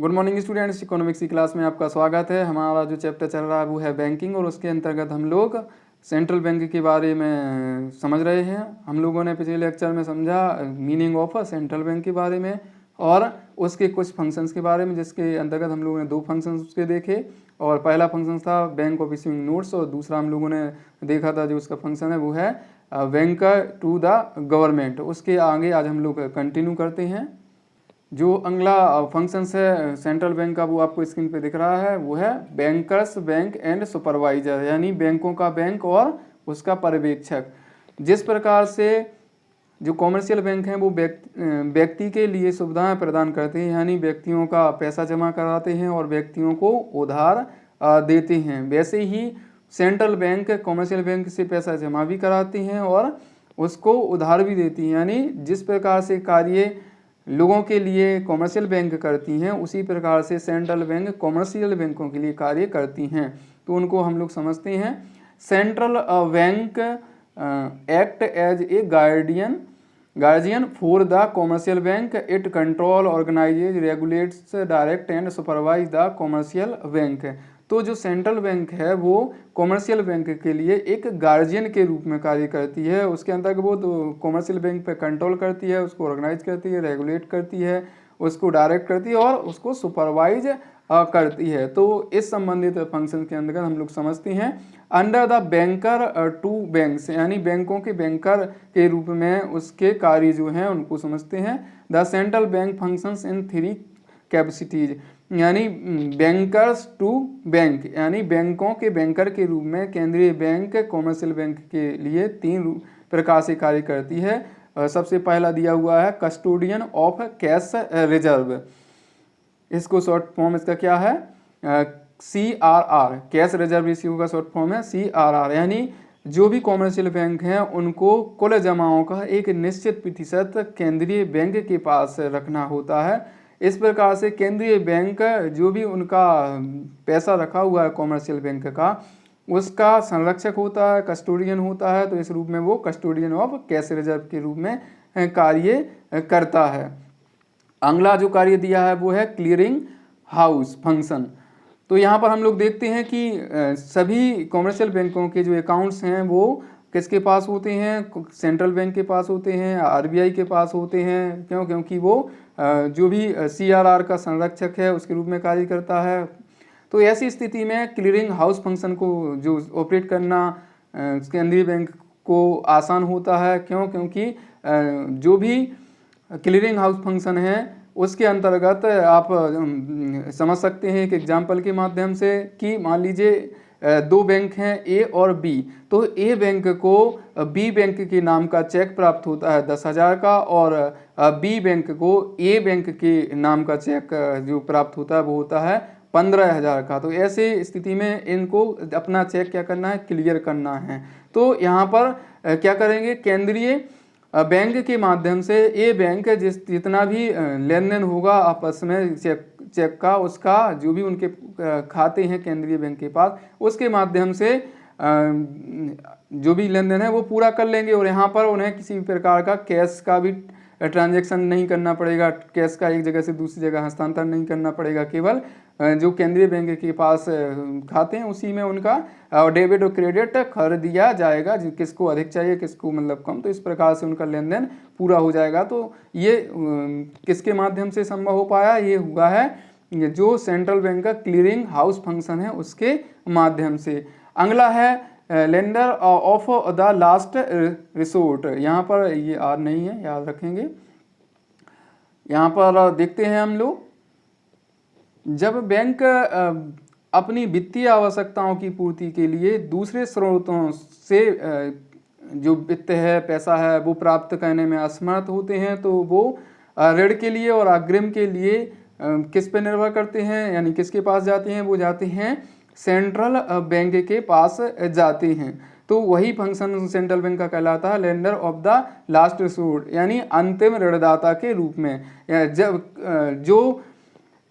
Good morning students, economics की class में आपका स्वागत है। हमारा जो चैप्टर चल रहा है वो है बैंकिंग और उसके अंतर्गत हम लोग सेंट्रल बैंक के बारे में समझ रहे हैं। हम लोगों ने पिछले लेक्चर में समझा मीनिंग ऑफ सेंट्रल बैंक के बारे में और उसके कुछ फंक्शंस के बारे में, जिसके अंतर्गत हम लोगों ने 2 फंक्शंस उसके देखे। और पहला फंक्शन था बैंक ऑफ इशूइंग नोट्स और दूसरा हम लोगों ने देखा था जो उसका फंक्शन है वो है बैंक टू द गवर्नमेंट। उसके आगे आज हम लोग कंटिन्यू करते हैं। जो अगला फंक्शंस है सेंट्रल बैंक का वो आपको स्क्रीन पे दिख रहा है, वो है बैंकर्स बैंक एंड सुपरवाइजर, यानी बैंकों का बैंक और उसका पर्यवेक्षक। जिस प्रकार से जो कॉमर्शियल बैंक हैं वो व्यक्ति के लिए सुविधाएं प्रदान करते हैं, यानी व्यक्तियों का पैसा जमा कराते हैं और व्यक्तियों को उधार देते हैं, वैसे ही सेंट्रल बैंक कॉमर्शियल बैंक से पैसा जमा भी कराती हैं और उसको उधार भी देती हैं। यानी जिस प्रकार से कार्य लोगों के लिए कॉमर्शियल बैंक करती हैं उसी प्रकार से सेंट्रल बैंक कॉमर्शियल बैंकों के लिए कार्य करती हैं। तो उनको हम लोग समझते हैं। Central bank act as a guardian for the commercial bank. It control, organises, regulates, direct and supervise the commercial bank. तो जो सेंट्रल बैंक है वो कॉमर्शियल बैंक के लिए एक गार्जियन के रूप में कार्य करती है। उसके अंतर्गत वो तो कॉमर्शियल बैंक पे कंट्रोल करती है, उसको ऑर्गेनाइज करती है, रेगुलेट करती है, उसको डायरेक्ट करती है और उसको सुपरवाइज करती है। तो इस संबंधित फंक्शन के अंतर्गत हम लोग समझते हैं under the banker to banks, यानी बैंकों के बैंकर के रूप में उसके कार्य जो हैं उनको समझते हैं। The central bank functions in 3 capacities, यानी बैंकर्स टू बैंक, यानी बैंकों के बैंकर के रूप में केंद्रीय बैंक कॉमर्शियल बैंक के लिए 3 प्रकार से कार्य करती है। सबसे पहला दिया हुआ है कस्टोडियन ऑफ कैश रिजर्व। इसको शॉर्ट फॉर्म इसका क्या है, CRR, कैश रिजर्व इसी का शॉर्ट फॉर्म है CRR। यानी जो भी कॉमर्शियल बैंक हैं उनको कुल जमाओं का एक निश्चित प्रतिशत केंद्रीय बैंक के पास रखना होता है। इस प्रकार से केंद्रीय बैंक जो भी उनका पैसा रखा हुआ है कॉमर्शियल बैंक का, उसका संरक्षक होता है, कस्टोडियन होता है। तो इस रूप में वो कस्टोडियन ऑफ कैश रिजर्व के रूप में कार्य करता है। अगला जो कार्य दिया है वो है क्लियरिंग हाउस फंक्शन। तो यहाँ पर हम लोग देखते हैं कि सभी कॉमर्शियल बैंकों के जो अकाउंट्स हैं वो किसके पास होते हैं, सेंट्रल बैंक के पास होते हैं, RBI के पास होते हैं। क्यों? क्योंकि वो जो भी CRR का संरक्षक है उसके रूप में कार्य करता है। तो ऐसी स्थिति में क्लियरिंग हाउस फंक्शन को जो ऑपरेट करना केंद्रीय बैंक को आसान होता है। क्यों? क्योंकि जो भी क्लियरिंग हाउस फंक्शन है उसके अंतर्गत आप समझ सकते हैं एक एग्जाम्पल के माध्यम से कि मान लीजिए 2 बैंक हैं A और B। तो A बैंक को B बैंक के नाम का चेक प्राप्त होता है 10,000 का और B बैंक को A बैंक के नाम का चेक जो प्राप्त होता है वो होता है 15,000 का। तो ऐसे स्थिति में इनको अपना चेक क्या करना है, क्लियर करना है। तो यहाँ पर क्या करेंगे, केंद्रीय बैंक के माध्यम से ये बैंक जितना भी लेन देन होगा आपस में चेक का, उसका जो भी उनके खाते हैं केंद्रीय बैंक के पास, उसके माध्यम से जो भी लेन देन है वो पूरा कर लेंगे। और यहाँ पर उन्हें किसी भी प्रकार का कैश का भी ट्रांजैक्शन नहीं करना पड़ेगा, कैश का एक जगह से दूसरी जगह हस्तांतरण नहीं करना पड़ेगा। केवल जो केंद्रीय बैंक के पास खाते हैं उसी में उनका डेबिट और क्रेडिट कर दिया जाएगा, किसको अधिक चाहिए किसको मतलब कम। तो इस प्रकार से उनका लेन देन पूरा हो जाएगा। तो ये किसके माध्यम से संभव हो पाया, ये हुआ है जो सेंट्रल बैंक का क्लियरिंग हाउस फंक्शन है उसके माध्यम से। अगला है lender of the last resort. यहाँ पर ये आर नहीं है, याद रखेंगे। यहाँ पर देखते हैं हम लोग, जब बैंक अपनी वित्तीय आवश्यकताओं की पूर्ति के लिए दूसरे स्रोतों से जो वित्त है, पैसा है, वो प्राप्त करने में असमर्थ होते हैं तो वो ऋण के लिए और अग्रिम के लिए किस पे निर्भर करते हैं, यानी किसके पास जाते हैं, वो जाते हैं सेंट्रल बैंक के पास जाते हैं। तो वही फंक्शन सेंट्रल बैंक का कहलाता है lender of the last resort, यानी अंतिम ऋणदाता के रूप में। जब जो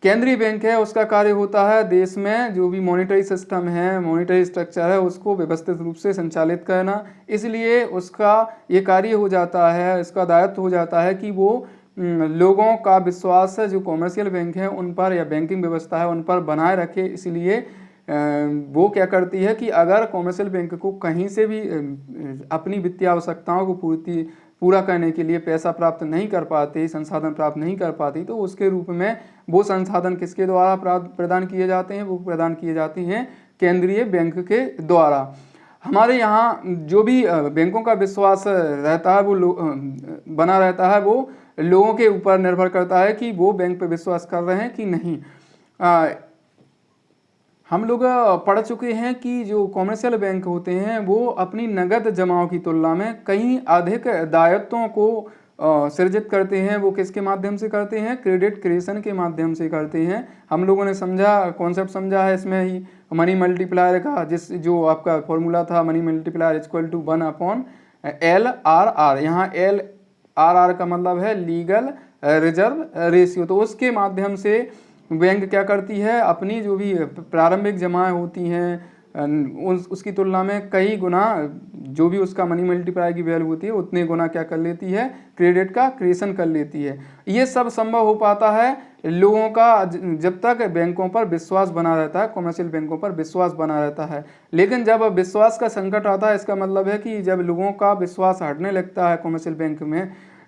केंद्रीय बैंक है उसका कार्य होता है देश में जो भी मॉनेटरी सिस्टम है, मॉनेटरी स्ट्रक्चर है, उसको व्यवस्थित रूप से संचालित करना। इसलिए उसका ये कार्य हो जाता है, इसका दायित्व हो जाता है कि वो लोगों का विश्वास जो कॉमर्शियल बैंक है उन पर या बैंकिंग व्यवस्था है उन पर बनाए रखे। इसलिए वो क्या करती है कि अगर कॉमर्शियल बैंक को कहीं से भी अपनी वित्तीय आवश्यकताओं को पूरा करने के लिए पैसा प्राप्त नहीं कर पाती, संसाधन प्राप्त नहीं कर पाती, तो उसके रूप में वो संसाधन किसके द्वारा प्रदान किए जाते हैं? वो प्रदान किए जाते हैं केंद्रीय बैंक के द्वारा। हमारे यहाँ जो भी बैंकों का विश्वास रहता है वो बना रहता है, वो लोगों के ऊपर निर्भर करता है कि वो बैंक पे विश्वास कर रहे हैं कि नहीं। हम लोग पढ़ चुके हैं कि जो कॉमर्शियल बैंक होते हैं वो अपनी नगद जमाओं की तुलना में कहीं अधिक दायित्वों को सृजित करते हैं। वो किसके माध्यम से करते हैं? क्रेडिट क्रिएशन के माध्यम से करते हैं। हम लोगों ने कॉन्सेप्ट समझा है इसमें ही मनी मल्टीप्लायर का, जो आपका फॉर्मूला था money multiplier equal to 1/LRR। यहाँ LRR का मतलब है लीगल रिजर्व रेशियो। तो उसके माध्यम से बैंक क्या करती है? अपनी जो भी प्रारंभिक जमाएं होती हैं उसकी तुलना में कई गुना जो भी उसका मनी मल्टीप्लायर की वैल्यू होती है उतने गुना क्या कर लेती है? क्रेडिट का क्रिएशन कर लेती है। ये सब संभव हो पाता है लोगों का जब तक बैंकों पर विश्वास बना रहता है, कॉमर्शियल बैंकों पर विश्वास बना रहता है। लेकिन जब विश्वास का संकट आता है, इसका मतलब है कि जब लोगों का विश्वास हटने लगता है कॉमर्शियल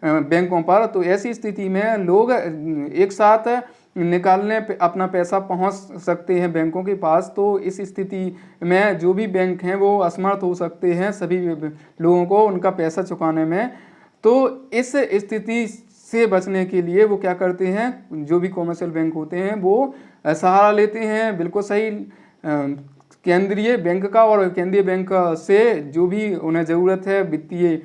बैंकों पर, तो ऐसी स्थिति में लोग एक साथ निकालने अपना पैसा पहुंच सकते हैं बैंकों के पास। तो इस स्थिति में जो भी बैंक हैं वो असमर्थ हो सकते हैं सभी लोगों को उनका पैसा चुकाने में। तो इस स्थिति से बचने के लिए वो क्या करते हैं? जो भी कॉमर्शियल बैंक होते हैं वो सहारा लेते हैं, बिल्कुल सही, केंद्रीय बैंक का। और केंद्रीय बैंक से जो भी उन्हें ज़रूरत है वित्तीय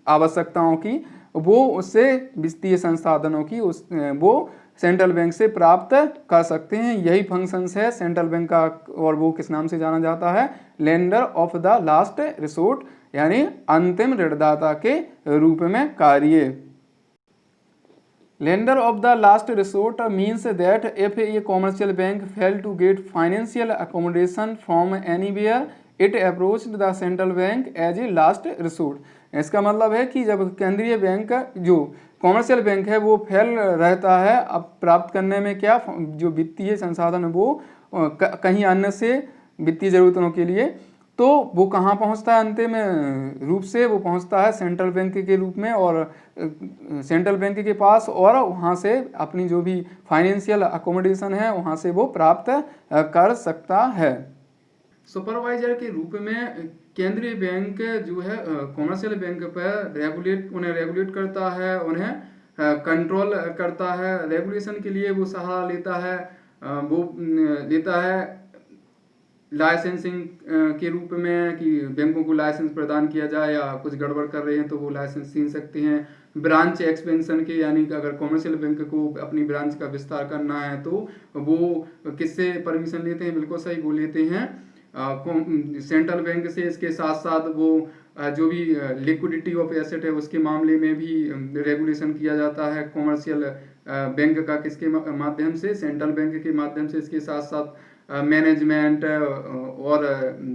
आवश्यकताओं की, वो उससे वित्तीय संसाधनों की वो सेंट्रल बैंक से प्राप्त कर सकते हैं। यही फंक्शंस है सेंट्रल बैंक का, और वो किस नाम से जाना जाता है? Lender of the last resort, यानी अंतिम ऋणदाता के रूप में कार्य। Lender of the last resort means that if a commercial bank failed to get financial accommodation from anywhere, it approached the central bank as a last resort। इसका मतलब है कि जब केंद्रीय बैंक जो कॉमर्शियल बैंक है वो फेल रहता है अब प्राप्त करने में क्या जो वित्तीय संसाधन वो कहीं अन्य से वित्तीय जरूरतों के लिए, तो वो कहाँ पहुँचता है? अंतिम रूप से वो पहुँचता है सेंट्रल बैंक के रूप में और सेंट्रल बैंक के पास, और वहाँ से अपनी जो भी फाइनेंशियल अकोमोडेशन है वहाँ से वो प्राप्त कर सकता है। सुपरवाइजर के रूप में केंद्रीय बैंक जो है कॉमर्शियल बैंक पर उन्हें रेगुलेट करता है, उन्हें कंट्रोल करता है। रेगुलेशन के लिए वो सहारा लेता है लाइसेंसिंग के रूप में कि बैंकों को लाइसेंस प्रदान किया जाए, या कुछ गड़बड़ कर रहे हैं तो वो लाइसेंस छीन सकते हैं। ब्रांच एक्सपेंशन के, यानी कि अगर कॉमर्शियल बैंक को अपनी ब्रांच का विस्तार करना है तो वो किससे परमिशन लेते हैं? बिल्कुल सही, वो लेते हैं सेंट्रल बैंक से। इसके साथ साथ वो जो भी लिक्विडिटी ऑफ एसेट है उसके मामले में भी रेगुलेशन किया जाता है कॉमर्शियल बैंक का। किसके माध्यम से? सेंट्रल बैंक के माध्यम से। इसके साथ साथ मैनेजमेंट और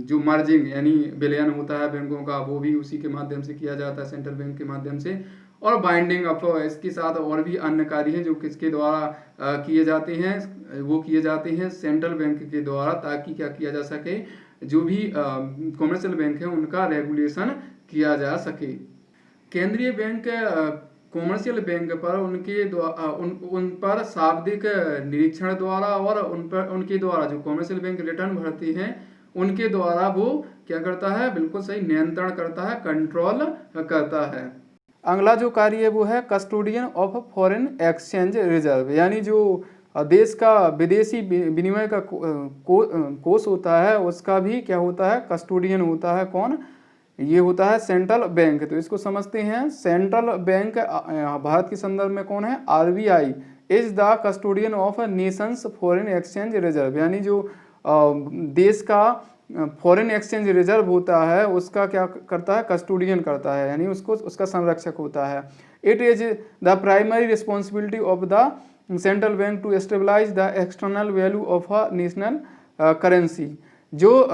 जो मर्जिंग यानी विलयन होता है बैंकों का, वो भी उसी के माध्यम से किया जाता है, सेंट्रल बैंक के माध्यम से। और बाइंडिंग अप, इसके साथ और भी अन्य कार्य हैं जो किसके द्वारा किए जाते हैं? वो किए जाते हैं सेंट्रल बैंक के द्वारा, ताकि क्या किया जा सके, जो भी कॉमर्शियल बैंक है उनका रेगुलेशन किया जा सके। केंद्रीय बैंक कॉमर्शियल बैंक पर उन पर शाब्दिक निरीक्षण द्वारा और उनके द्वारा जो कॉमर्शियल बैंक रिटर्न भरते हैं उनके द्वारा वो क्या करता है? बिल्कुल सही, नियंत्रण करता है, कंट्रोल करता है। अगला जो कार्य है वो है custodian of foreign exchange reserve, यानी जो देश का विदेशी विनिमय का कोष होता है उसका भी क्या होता है? कस्टोडियन होता है। कौन? ये होता है सेंट्रल बैंक। तो इसको समझते हैं। सेंट्रल बैंक भारत के संदर्भ में कौन है? RBI is the custodian of Nations foreign exchange reserve, यानी जो देश का फॉरेन एक्सचेंज रिजर्व होता है उसका क्या करता है? कस्टोडियन करता है, यानी उसका संरक्षक होता है। It is the primary responsibility of the central bank to stabilise the external value of a national currency. जो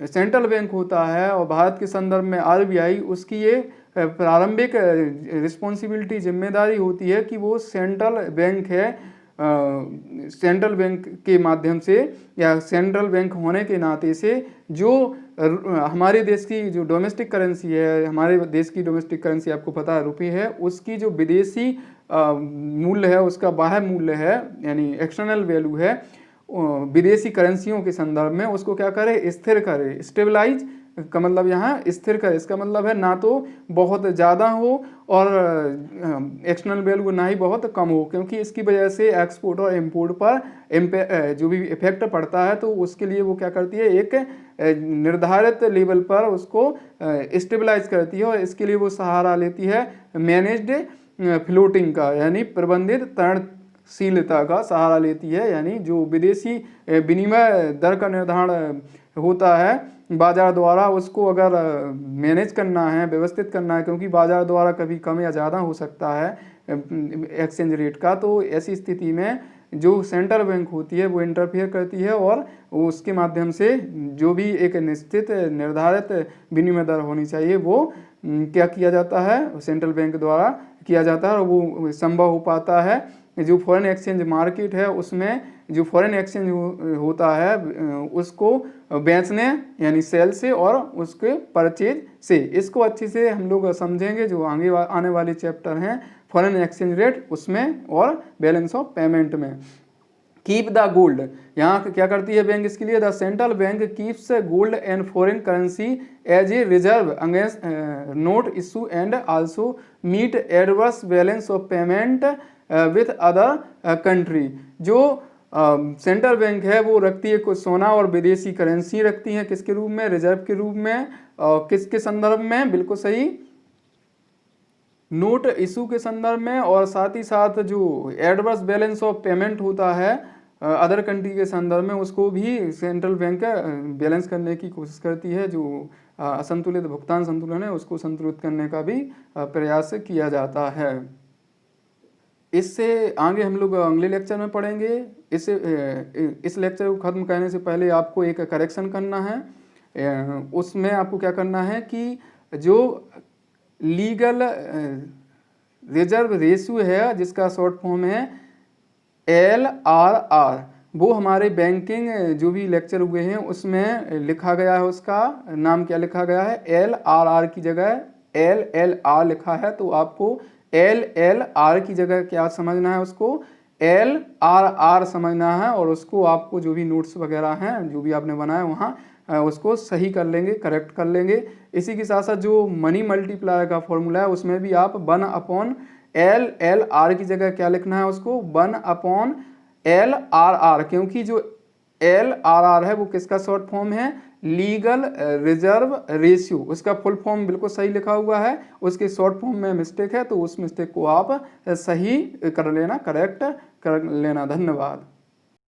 सेंट्रल बैंक होता है और भारत के संदर्भ में RBI, उसकी ये प्रारंभिक रिस्पॉन्सिबिलिटी जिम्मेदारी होती है कि वो सेंट्रल बैंक है, सेंट्रल बैंक के माध्यम से या सेंट्रल बैंक होने के नाते से जो हमारे देश की जो डोमेस्टिक करेंसी है, हमारे देश की डोमेस्टिक करेंसी आपको पता है रुपये है, उसकी जो विदेशी मूल्य है, उसका बाह्य मूल्य है यानी एक्सटर्नल वैल्यू है, विदेशी करेंसियों के संदर्भ में उसको क्या करे, स्थिर करे। स्टेबलाइज का मतलब यहाँ स्थिर करे, इसका मतलब है ना तो बहुत ज़्यादा हो और एक्सटर्नल वैल्यू ना ही बहुत कम हो, क्योंकि इसकी वजह से एक्सपोर्ट और इंपोर्ट पर जो भी इफेक्ट पड़ता है तो उसके लिए वो क्या करती है, एक निर्धारित लेवल पर उसको स्टेबलाइज करती है, और इसके लिए वो सहारा लेती है मैनेज्ड फ्लोटिंग का, यानी प्रबंधित तरणशीलता का सहारा लेती है। यानी जो विदेशी विनिमय दर का निर्धारण होता है बाजार द्वारा, उसको अगर मैनेज करना है, व्यवस्थित करना है, क्योंकि बाजार द्वारा कभी कम या ज़्यादा हो सकता है एक्सचेंज रेट का, तो ऐसी स्थिति में जो सेंट्रल बैंक होती है वो इंटरफेयर करती है और उसके माध्यम से जो भी एक निश्चित निर्धारित विनिमय दर होनी चाहिए वो क्या किया जाता है, सेंट्रल बैंक द्वारा किया जाता है, और वो संभव हो पाता है। जो फॉरेन एक्सचेंज मार्केट है उसमें जो फॉरेन एक्सचेंज होता है उसको बेचने यानी सेल से और उसके परचेज से। इसको अच्छे से हम लोग समझेंगे जो आगे आने वाले चैप्टर हैं फॉरेन एक्सचेंज रेट उसमें और बैलेंस ऑफ पेमेंट में। कीप द गोल्ड, यहाँ क्या करती है बैंक इसके लिए, the central bank keeps gold and foreign currency as a reserve against note issue and also meet adverse balance of payment with other country. जो central bank है वो रखती है कुछ सोना और विदेशी करेंसी रखती है, किसके रूप में, रिजर्व के रूप में, किसके संदर्भ में, बिल्कुल सही, नोट इशू के संदर्भ में, और साथ ही साथ जो एडवर्स बैलेंस ऑफ पेमेंट होता है अदर कंट्री के संदर्भ में उसको भी सेंट्रल बैंक बैलेंस करने की कोशिश करती है। जो असंतुलित भुगतान संतुलन है उसको संतुलित करने का भी प्रयास किया जाता है। इससे आगे हम लोग अगले लेक्चर में पढ़ेंगे। इस लेक्चर को ख़त्म करने से पहले आपको एक करेक्शन करना है। उसमें आपको क्या करना है कि जो लीगल रिजर्व रेशियो है जिसका शॉर्ट फॉर्म है LRR, वो हमारे बैंकिंग जो भी लेक्चर हुए हैं उसमें लिखा गया है, उसका नाम क्या लिखा गया है, LRR की जगह LLR लिखा है, तो आपको LLR की जगह क्या समझना है, उसको LRR समझना है, और उसको आपको जो भी नोट्स वगैरह हैं जो भी आपने बनाया वहाँ उसको सही कर लेंगे, करेक्ट कर लेंगे। इसी के साथ साथ जो मनी मल्टीप्लायर का फॉर्मूला है उसमें भी आप 1/LLR की जगह क्या लिखना है, उसको 1/LRR, क्योंकि जो LRR है वो किसका शॉर्ट फॉर्म है, लीगल रिजर्व रेशियो, उसका फुल फॉर्म बिल्कुल सही लिखा हुआ है, उसके शॉर्ट फॉर्म में मिस्टेक है तो उस मिस्टेक को आप सही कर लेना, करेक्ट कर लेना। धन्यवाद।